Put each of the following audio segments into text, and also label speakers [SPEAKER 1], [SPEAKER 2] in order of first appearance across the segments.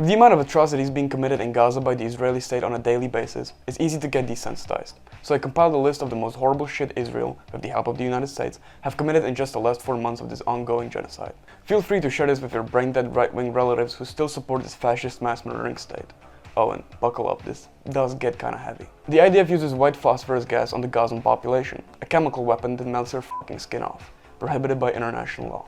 [SPEAKER 1] With the amount of atrocities being committed in Gaza by the Israeli state on a daily basis, it's easy to get desensitized. So I compiled a list of the most horrible shit Israel, with the help of the United States, have committed in just the last 4 months of this ongoing genocide. Feel free to share this with your brain-dead right-wing relatives who still support this fascist mass-murdering state. Oh, and buckle up, this does get kinda heavy. The IDF uses white phosphorus gas on the Gazan population, a chemical weapon that melts their fucking skin off, prohibited by international law.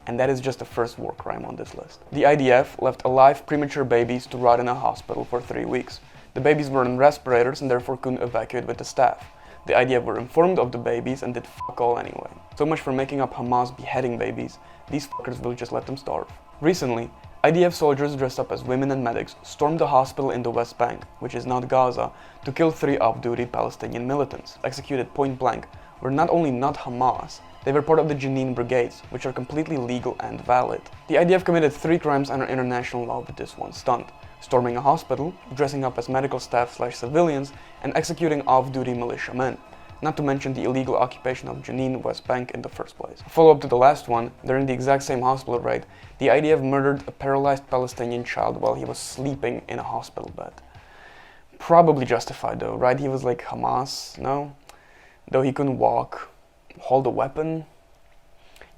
[SPEAKER 1] And that is just the first war crime on this list. The IDF left alive premature babies to rot in a hospital for 3 weeks. The babies were on respirators and therefore couldn't evacuate with the staff. The IDF were informed of the babies and did fuck all anyway. So much for making up Hamas beheading babies. These fuckers will just let them starve. Recently, IDF soldiers dressed up as women and medics stormed a hospital in the West Bank, which is not Gaza, to kill 3 off-duty Palestinian militants, executed point blank, were not only not Hamas, they were part of the Jenin brigades, which are completely legal and valid. The IDF committed 3 crimes under international law with this one stunt: storming a hospital, dressing up as medical staff/civilians, and executing off-duty militiamen. Not to mention the illegal occupation of Jenin, West Bank in the first place. A follow-up to the last one, during the exact same hospital raid, the IDF murdered a paralyzed Palestinian child while he was sleeping in a hospital bed. Probably justified though, right? He was like Hamas, no? Though he couldn't walk, hold a weapon.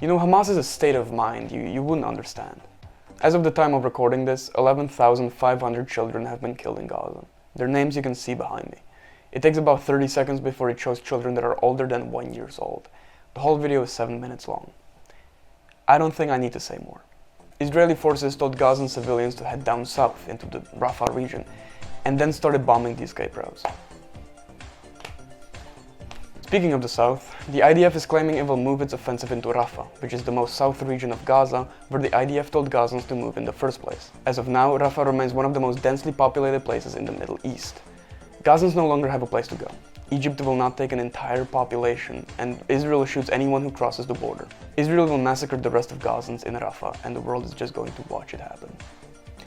[SPEAKER 1] You know, Hamas is a state of mind you wouldn't understand. As of the time of recording this, 11,500 children have been killed in Gaza. Their names you can see behind me. It takes about 30 seconds before it shows children that are older than 1 year old. The whole video is 7 minutes long. I don't think I need to say more. Israeli forces told Gazan civilians to head down south into the Rafah region, and then started bombing the escape routes. Speaking of the south, the IDF is claiming it will move its offensive into Rafah, which is the most south region of Gaza, where the IDF told Gazans to move in the first place. As of now, Rafah remains one of the most densely populated places in the Middle East. Gazans no longer have a place to go. Egypt will not take an entire population, and Israel shoots anyone who crosses the border. Israel will massacre the rest of Gazans in Rafah, and the world is just going to watch it happen.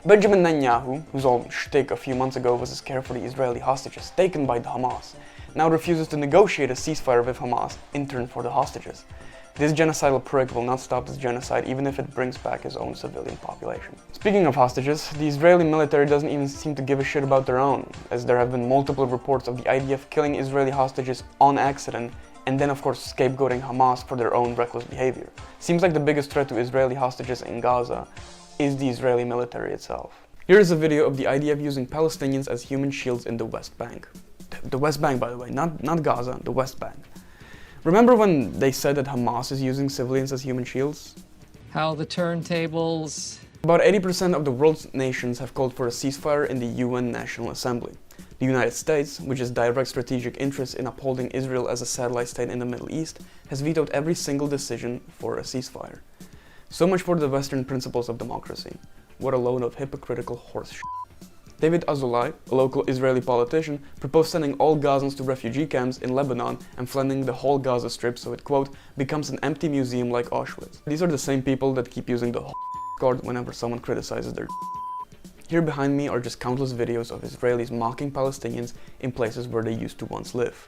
[SPEAKER 1] Benjamin Netanyahu, whose all shtick a few months ago was his care for the Israeli hostages taken by the Hamas, now refuses to negotiate a ceasefire with Hamas in turn for the hostages. This genocidal prick will not stop this genocide even if it brings back his own civilian population. Speaking of hostages, the Israeli military doesn't even seem to give a shit about their own, as there have been multiple reports of the IDF killing Israeli hostages on accident, and then of course scapegoating Hamas for their own reckless behavior. Seems like the biggest threat to Israeli hostages in Gaza is the Israeli military itself. Here is a video of the IDF using Palestinians as human shields in the West Bank. The West Bank, by the way, not Gaza, the West Bank. Remember when they said that Hamas is using civilians as human shields?
[SPEAKER 2] How the turntables...
[SPEAKER 1] About 80% of the world's nations have called for a ceasefire in the UN National Assembly. The United States, which has direct strategic interest in upholding Israel as a satellite state in the Middle East, has vetoed every single decision for a ceasefire. So much for the Western principles of democracy. What a load of hypocritical horse shit. David Azulai, a local Israeli politician, proposed sending all Gazans to refugee camps in Lebanon and flooding the whole Gaza Strip so it, quote, becomes an empty museum like Auschwitz. These are the same people that keep using the card whenever someone criticizes their. Here behind me are just countless videos of Israelis mocking Palestinians in places where they used to once live.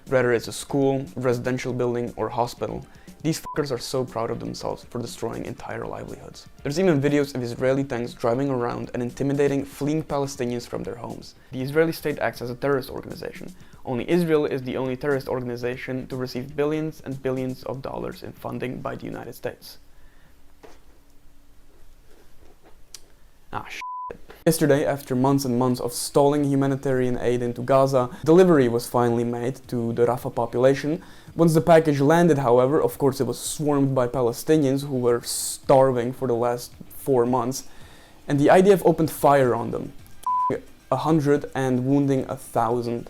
[SPEAKER 1] Whether it's a school, residential building, or hospital, these fuckers are so proud of themselves for destroying entire livelihoods. There's even videos of Israeli tanks driving around and intimidating fleeing Palestinians from their homes. The Israeli state acts as a terrorist organization. Only Israel is the only terrorist organization to receive billions and billions of dollars in funding by the United States. Ah, shit. Yesterday, after months and months of stalling humanitarian aid into Gaza, delivery was finally made to the Rafah population. Once the package landed, however, of course it was swarmed by Palestinians who were starving for the last 4 months, and the IDF opened fire on them, 100 and wounding 1,000.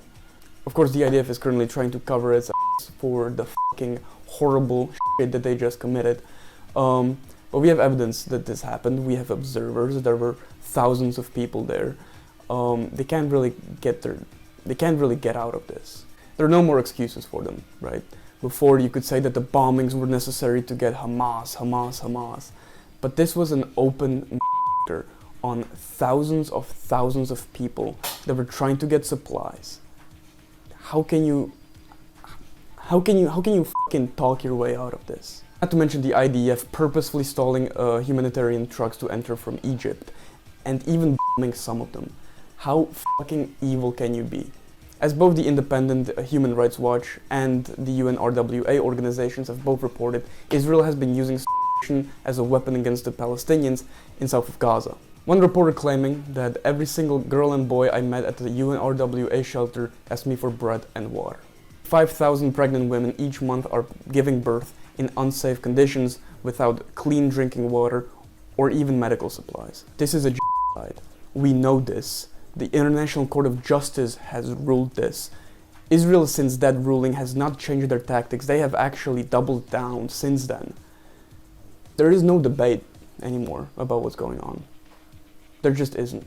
[SPEAKER 1] Of course, the IDF is currently trying to cover its ass for the fucking horrible shit that they just committed. But we have evidence that this happened. We have observers. There were thousands of people there. They can't really get out of this. There are no more excuses for them, right? Before you could say that the bombings were necessary to get Hamas. But this was an open on thousands of people that were trying to get supplies. How can you fucking talk your way out of this? Not to mention the IDF purposefully stalling humanitarian trucks to enter from Egypt. and even bombing some of them. How fucking evil can you be? As both the Independent Human Rights Watch and the UNRWA organizations have both reported, Israel has been using as a weapon against the Palestinians in south of Gaza. One reporter claiming that every single girl and boy I met at the UNRWA shelter asked me for bread and water. 5,000 pregnant women each month are giving birth in unsafe conditions without clean drinking water or even medical supplies. This is a genocide. We know this. The International Court of Justice has ruled this. Israel, since that ruling, has not changed their tactics. They have actually doubled down since then. There is no debate anymore about what's going on. There just isn't.